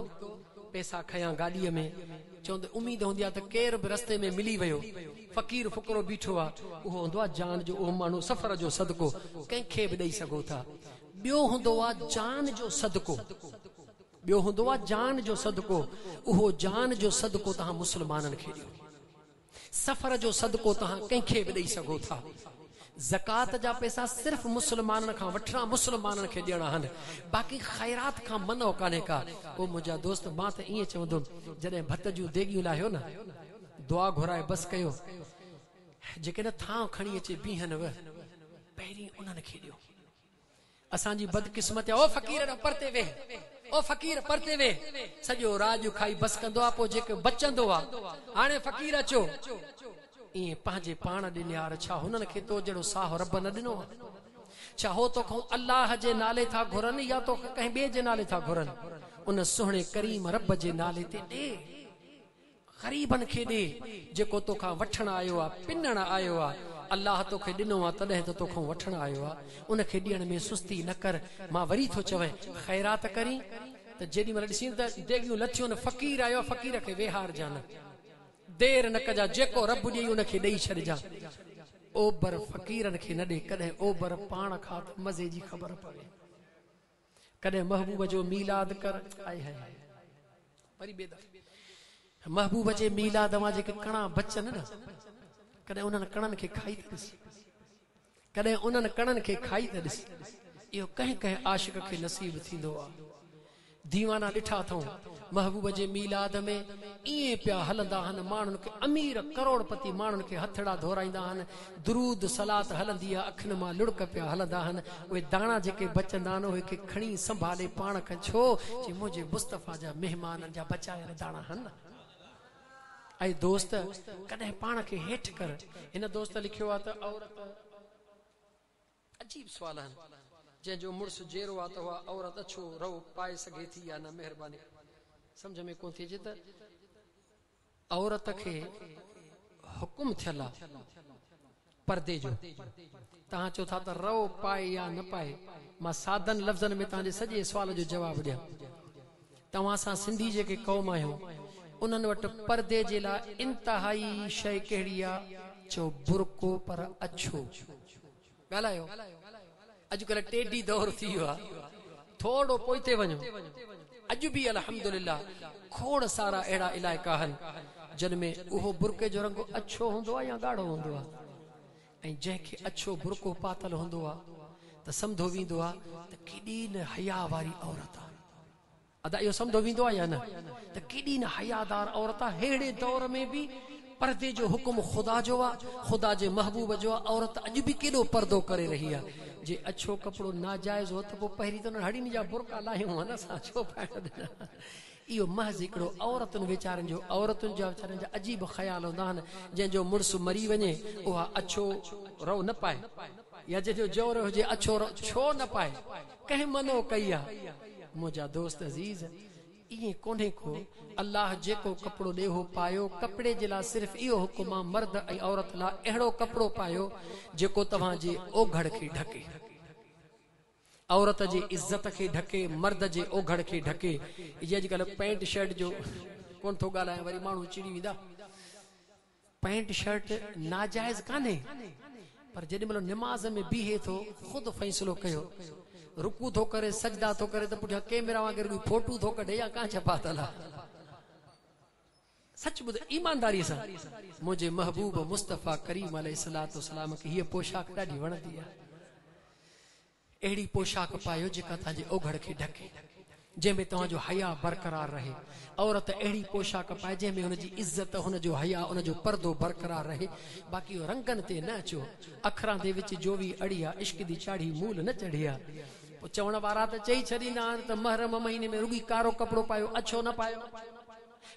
पैसा खयां गाॾीअ में, चवंदो उम्मीद हूंदी आहे त केरु बि रस्ते में मिली वियो, फ़क़ीर फुकरो बीठो आहे, उहो हूंदो आहे जान जो, उहो माण्हू सफ़र जो सदको कंहिंखे बि ॾेई सघो था। ॿियो हूंदो आहे जान जो सदको, ॿियो हूंदो आहे जान जो सदको, उहो जान जो सदको तव्हां मुसलमाननि खे ॾियो। सफ़र जो सदको तव्हां कंहिंखे बि ॾेई सघो था। ज़कात जा पैसा सिर्फ़ मुसलमाननि खां वठणा, मुसलमाननि खे ॾियणा आहिनि, बाक़ी ख़ैरात खां मनो कान्हे का। ओ मुंहिंजा दोस्त, मां त ईअं चवंदुमि, जॾहिं भत जूं देगियूं लाहियो न, दुआ घुराए बसि कयो, जेके न थां खणी अचे बीहनि व, पहिरीं उन्हनि खे ॾियो। असांजी बदकिस्मत आहे, ओ फ़क़ीर न परते वेह, ओ फ़क़ीर परते वेह, सॼो राॼु खाई बसि कंदो आहे, पोइ जेके बचंदो आहे, हाणे फ़क़ीर अचो, ईअं पंहिंजे पाण ॾिन यार। छा हुननि खे तो जहिड़ो साह रब न ॾिनो आहे? छा हो तोखां अल्लाह जे नाले था घुरनि या तो कंहिं ॿिए जे नाले था घुरनि? उन सुहिणे करीम रब जे नाले ते ॾे, ग़रीबनि खे ॾे, जेको तोखां वठण आयो आहे, पिनण आयो आहे। अल्लाह तोखे ॾिनो आहे तॾहिं त तोखां वठण आयो आहे, उनखे ॾियण में सुस्ती न कर। मां वरी थो चवां, ख़ैरात करी त जेॾी महिल ॾिसी त देगियूं लथियूं न, फ़क़ीर आयो, फ़क़ीर खे वेहार जा न, देर न कजा, जेको रब ॾेई उनखे ॾेई छॾिजा। ओबर फ़क़ीरनि खे न ॾे, कॾहिं ओबर पाण खां त मज़े जी ख़बर पवे। कॾहिं महबूब जो मीलाद कर, आए हाय वरी ॿिए दफ़े महबूब जे मीलाद मां जेके कणा बचनि न, कॾहिं उन्हनि कणनि खे खाई त ॾिस, कॾहिं उन्हनि कणनि खे खाई त ॾिस। इहो कंहिं कंहिं आशिक़ खे नसीब थींदो आहे। दीवाना ॾिठा अथऊं महबूब जे मीलाद में, ईअं पिया हलंदा आहिनि, माण्हुनि खे अमीर करोड़पति माण्हुनि खे हथड़ा धोराईंदा आहिनि, दुरूद सलात हलंदी आहे, अखियुनि मां लुड़क पिया हलंदा आहिनि। उहे दाणा जेके बचंदा आहिनि, उहे खणी संभाले पाण खां, छो जे मुंहिंजे मुस्तफ़ा जा महिमाननि जा बचायल दाणा आहिनि। ऐं दोस्त, कॾहिं पाण खे हेठि कर। हिन दोस्त लिखियो आहे त औरत, अजीब सवाल आहिनि, जंहिंजो मुड़ुसु जेरो आहे त उहा औरत अछो रओ पाए सघे थी या न? महिरबानी सम्झ में कोन थी अचे त औरत खे हुकुम थियल आहे पर्दे जो, तव्हां चओ था त रओ पाए या न पाए। मां सादन लफ़्ज़नि में तव्हांजे सॼे सुवाल जो जवाबु ॾियां। तव्हां सां सिंधी जेके क़ौम आहियो, उन्हनि वटि पर्दे जे लाइ इंतिहाई शइ कहिड़ी आहे? चओ बुरको, पर अछो। ॻाल्हायो, अॼुकल्ह टेडी दौर थी वियो आहे, थोरो पोइते वञो, अॼु बि अल्हम्दुलिल्लाह खोड़ सारा अहिड़ा इलाइक़ा आहिनि जिन में उहो बुरके जो रंग अछो हूंदो आहे या ॻाढ़ो हूंदो आहे, ऐं जंहिंखे अछो बुरको पातल हूंदो आहे त सम्झो वेंदो आहे त केॾी न हया वारी औरत आहे। अदा इहो सम्झो वेंदो आहे या न? त केॾी न हयादार औरत आहे। अहिड़े दौर में बि पर्दे जो हुकुम ख़ुदा जो आहे, ख़ुदा जे महबूब जो आहे। औरत अॼु बि केॾो पर्दो करे रही आहे। जे अछो कपिड़ो नाजाइज़ हो त पोइ पहिरीं त हड़ीनि जा बुरका लाहियूं आहिनि, असां छो पाइण ॾिना? इहो महज़ हिकिड़ो औरतुनि वीचारनि जो, औरतुनि जा वीचारनि जा अजीब ख़्याल हूंदा आहिनि। जंहिंजो मुड़ुसु मरी वञे, उहा अछो रओ न पाए, या जंहिंजो जोर हुजे अछो रओ छो न पाए? कंहिं मनो कई आहे? मुंहिंजा दोस्त अज़ीज़, ईअं कोन्हे को। अल्लाह जेको कपिड़ो ॾे हो पायो। कपिड़े जे लाइ सिर्फ़ इहो हुकुम आहे, मर्द ऐं औरत लाइ अहिड़ो कपिड़ो पायो जेको तव्हांजे ओघड़ खे ढके, औरत जी इज़त खे ढके, मर्द जे ओघड़ खे ढके। ये अॼुकल्ह पैंट शर्ट जो कोन थो ॻाल्हायां, वरी माण्हू चिड़ी वेंदा। पैंट शर्ट नाजाइज़ कान्हे, पर जेॾी महिल निमाज़ में बीहे थो, ख़ुदि फ़ैसिलो कयो, रुकू थो करे, सजदा थो करे, त पुठियां कैमरा वांगुरु फोटू थो कढे या कांच पातल आहे। सच ॿुध ईमानदारी सां, मुंहिंजे महबूब मुस्तफ़ा करीम अलैहिस्सलाम खे हीअ पोशाक ॾाढी वणंदी आहे। अहिड़ी पोशाक पायो जेका तव्हांजे ओघड़ खे ढके, जंहिंमें तव्हांजो हया बरक़रार रहे। औरत अहिड़ी पोशाक पाए जंहिंमें हुनजी इज़त, हुनजो हया, हुनजो पर्दो बरक़रार रहे। बाक़ी रंगनि ते न अचो, अखरां जे विच जो बि अड़ी आहे, इश्क दी चाढ़ी मूल न चढ़ी आहे। चवण वारा त चई छॾींदा आहिनि त महरम महीने में रुॻी कारो कपिड़ो पायो, अछो न पायो।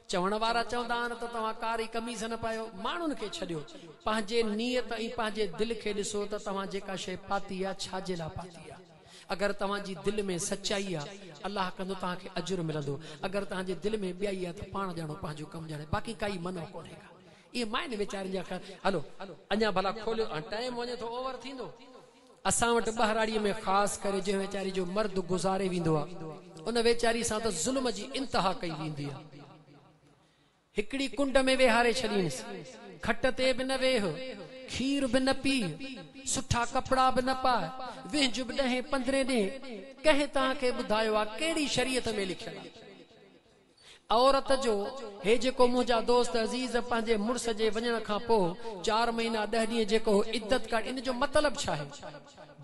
चवण वारा चवंदा आहिनि त तव्हां कारी कमीज़ न पायो, माण्हुनि खे छॾियो, पंहिंजे नियत ऐं पंहिंजे दिलि खे ॾिसो त तव्हां जेका शइ पाती आहे छाजे लाइ पाती आहे। अगर तव्हांजी दिलि में सच्चाई आहे, अल्लाह कंदो तव्हांखे अजुर मिलंदो। अगर तव्हांजे दिलि में ॿियाई आहे त पाण ॼाणो पंहिंजो कमु ॼाणे, बाक़ी काई मनो कोन्हे का। इहे माइनि वीचारनि जा हलो अञा भला खोलियो, टाइम वञे थो ओवर थींदो। असां वटि ॿहराड़ीअ में ख़ासि करे जंहिं वीचारी जो मर्द गुज़ारे वेंदो आहे, उन वीचारी सां त ज़ुल्म जी इंतिहा कई वेंदी आहे। हिकिड़ी कुंड में वेहारे छॾींसि, खट ते बि न वेह, खीर बि न पी, सुठा कपिड़ा बि न पाए, विझ बि 10-15 ॾींहं। कंहिं तव्हांखे ॿुधायो आहे कहिड़ी शरीयत में लिखियल आहे औरत जो? हे जेको मुंहिंजा दोस्त अज़ीज़ पंहिंजे मुड़ुस जे वञण खां पोइ 4 महीना 10 ॾींहं जेको इद्दत कर, इन जो मतिलबु छा आहे?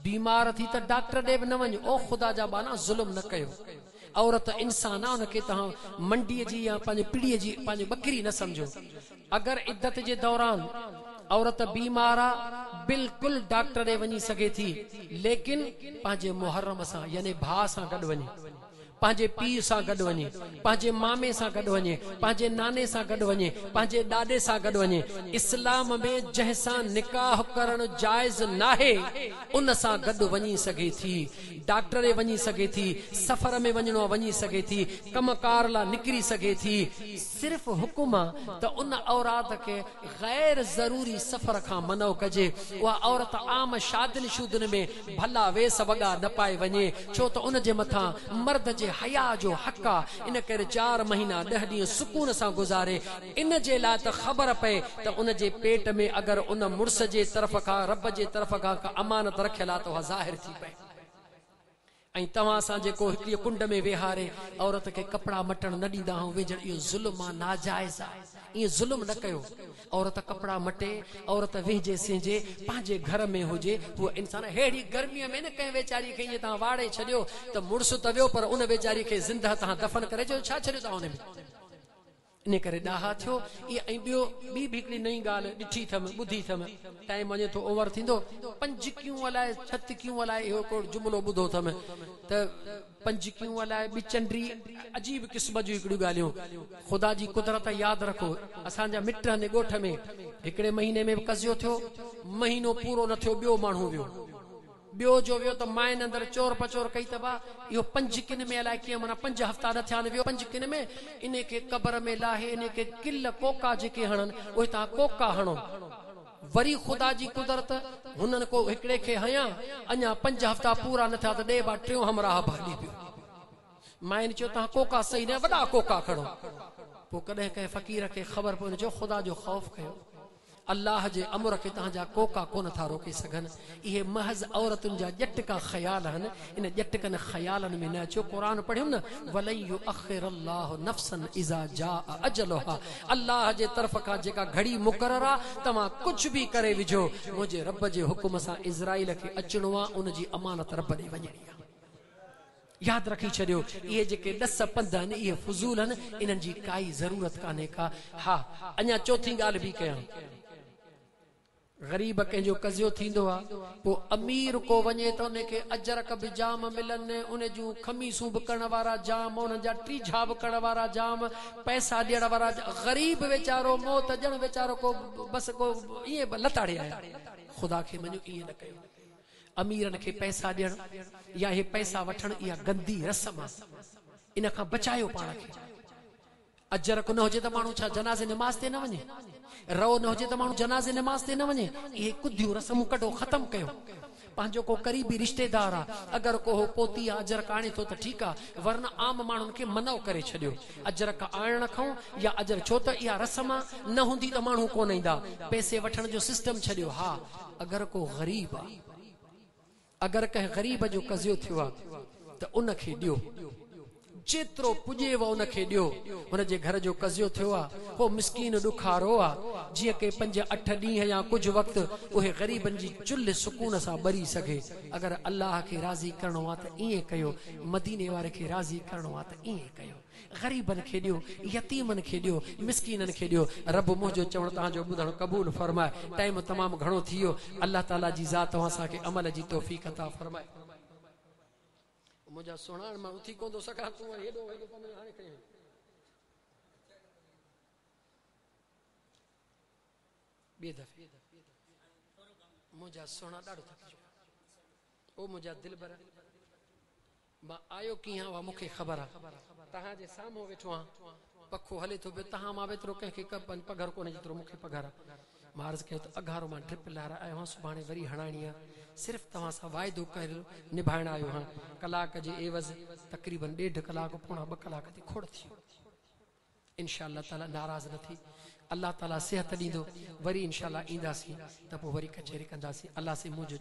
बीमार थी त डॉक्टर ॾे बि न वञो। ओ ख़ुदा जा बाना, ज़ुल्म न कयो। औरत इंसान आहे, उनखे तव्हां मंडीअ जी या पंहिंजे पीढ़ीअ जी पंहिंजी बकरी न सम्झो। अगर इद्दत जे दौरान औरत बीमार आहे, बिल्कुलु डॉक्टर ॾे वञी सघे थी, लेकिन पंहिंजे मुहर्रम सां यानी भाउ सां गॾु वञे, पंहिंजे पीउ सां गॾु वञे, पंहिंजे मामे सां गॾु वञे, पंहिंजे नाने सां गॾु वञे, पंहिंजे ॾाॾे सां गॾु वञे। इस्लाम में जंहिंसां निकाह करणु जाइज़ नाहे, उन सां गॾु वञी सघे थी, डॉक्टर ॾे वञी सघे थी, सफ़र में वञणो आहे वञी सघे थी, कमकार लाइ निकिरी सघे थी। सिर्फ़ हुकुम आहे त उन औरत खे गैर ज़रूरी सफ़र खां मनो कजे। उहा औरत आम शादियुनि शूदियुनि में भला वेस वॻा न पाए वञे, छो त उन जे मथां मर्द जे हया जो हक़ आहे। इन करे 4 महीना 10 ॾींहं सुकून सां गुज़ारे। इन जे लाइ त ख़बर पए त उन जे पेट में अगर उन मुड़ुस जे तरफ़ खां, रब जे तरफ़ खां का अमानत रखियल आहे त उहा ज़ाहिर थी पए। ऐं तव्हां सां जेको हिकिड़ी कुंड में वेहारे औरत खे कपिड़ा मटण न ॾींदा आहियूं, विझण, इहो ज़ुल्म आहे, नाजाइज़ आहे। ईअं ज़ुल्म न कयो। औरत कपिड़ा मटे, औरत विझे सिंजे, पंहिंजे घर में हुजे। उहो इंसान अहिड़ी गर्मीअ में न कंहिं वेचारी खे ईअं तव्हां वाड़े छॾियो त मुड़ुस त वियो पर उन वेचारी खे ज़िंदा तव्हां दफ़न करे छॾियो, छा छॾियो तव्हां हुन में? इन करे ॾाहा थियो। इहा ऐं ॿी बि हिकिड़ी नई ॻाल्हि ॾिठी अथमि, ॿुधी अथमि, टाइम वञे थो ओवर थींदो। 5 क्यों अलाए 6 क्यों अलाए इहो को जुमिलो ॿुधो अथमि त 5 क्यों अलाए ॿिचंडी, अजीब क़िस्म जूं हिकिड़ियूं ॻाल्हियूं। ख़ुदा जी कुदरत यादि रखो। असांजा मिट आहिनि ॻोठ में, हिकिड़े महीने में कज़ियो थियो, महीनो पूरो न थियो ॿियो माण्हू वियो, ॿियो जो वियो त माइन अंदरि चोर पचोर कई तबा। इहो 5 किन में अलाए कीअं, माना 5 हफ़्ता न थिया वियो 5 किन में। इन खे क़बर में लाहे, इन खे किल कोका जेके हणनि उहे तव्हां कोका हणो। वरी ख़ुदा जी कुदरत, हुननि को हिकिड़े खे हया, अञा 5 हफ़्ता पूरा न थिया त ॾे बा 3 हमराह भाली पियो। माइन चयो तव्हां कोका सही न, वॾा कोका खणो। पोइ कॾहिं कंहिं फ़क़ीर खे ख़बर पई, जो ख़ुदा जो ख़ौफ़ कयो, अल्लाह जे अमर खे तव्हांजा कोका कोन था रोके सघनि। इहे महज़ औरतुनि जा ॼटका ख़याल आहिनि। इन ॼटकनि ख़यालनि में न अचो। क़ुरान पढ़ियो न, वलै युअख़िरुल्लाहु नफ़्सन इज़ा जाअ अजलुहा। अल्लाह जे तरफ़ खां जेका घड़ी मुक़रर आहे, तव्हां कुझु बि करे विझो, मुंहिंजे रब जे हुकुम सां इज़राइल खे अचणो आहे, उन जी अमानत रब ॾे वञणी आहे। यादि रखी छॾियो। इहे जेके 10 पंध आहिनि, इहे फुज़ूल आहिनि, इन्हनि जी काई ज़रूरत कान्हे का। हा, अञा चौथी ॻाल्हि बि कयां। ग़रीब कंहिंजो कज़ियो थींदो आहे, पोइ अमीर को वञे त उनखे अजरक बि जाम मिलनि, उन जूं खमीसूं बि करण वारा जाम, उन्हनि जा टीझा बि करण वारा जाम, पैसा ॾियण वारा। ग़रीब वीचारो मौत ॼण वीचारो को बसि को ईअं लताड़े आया। ख़ुदा खे मञो, ईअं न कयो। अमीरनि खे पैसा ॾियण या इहे पैसा वठण, इहा गंदी रस्म आहे। इन खां बचायो पाण खे। अजरक न हुजे त माण्हू छा जनाज़े नमाज़ ते न वञे? रओ न हुजे त माण्हू जनाज़े नमाज़ ते न वञे? इहे कुदियूं रस्मूं कढो, ख़तम कयो। पंहिंजो को करीबी रिश्तेदार आहे, अगरि को पोती आहे अजरक आणे थो त ठीकु आहे, वरना आम माण्हुनि खे मनो करे छॾियो अजरक आणण खां या अजर, छो त इहा रस्म आहे, न हूंदी त माण्हू कोन ईंदा। पैसे वठण जो सिस्टम छॾियो। हा, अगरि को ग़रीब आहे, अगरि कंहिं ग़रीब जो कज़ियो थियो आहे त उनखे ॾियो, जेतिरो पुॼेव उनखे ॾियो। हुनजे घर जो कज़ियो थियो आहे, हो मिसकीन ॾुखारो आहे, जीअं के 5-8 ॾींहं या कुझु वक़्तु उहे ग़रीबनि जी चुल्ह सुकून सां ॿरी सघे। अगरि अल्लाह खे राज़ी करिणो आहे त ईअं कयो, मदीने वारे खे राज़ी करिणो आहे त ईअं कयो। ग़रीबनि खे ॾियो, यतीमनि खे ॾियो, मिसकीननि खे ॾियो। रब मुंहिंजो चवणु तव्हांजो ॿुधणु क़बूल फरमाए। टाइम तमामु घणो थी वियो। अल्लाह ताला जी ज़ात असांखे अमल जी तौफ़ीक़ अता फरमाए। मुंहिंजा सुहिणा मां उथी कोन थो सघां, तूं हेॾो हेॾो हाणे कयूं। ॿिए दफ़े मुंहिंजा सोना ॾाढो थकिजी विया ओ मुंहिंजा दिलबर मां आयो कीअं हुआ मूंखे ख़बर आहे तव्हांजे साम्हूं वेठो आहियां पखो हले थो पियो तव्हां मां वेतिरो कंहिंखे पघर कोन्हे जेतिरो मूंखे पघर आहे मां अर्ज़ु कयो त अघारो मां ड्रिप लाराए आयो आहियां सुभाणे वरी हणाइणी आहे सिर्फ़ु तव्हां सां वाइदो कयो निभाइण आयो आहियां कलाक जे एवज़ तक़रीबन 1.5 कलाक पोणा 2 कलाक ते खोड़ थी इंशा अल्लाह ताला नाराज़ न थी अल्लाह ताला सेहत ॾींदो वरी इंशा अल्लाह ईंदासीं त पोइ वरी कचहरी कंदासीं अल्लाह से मुंहिंजो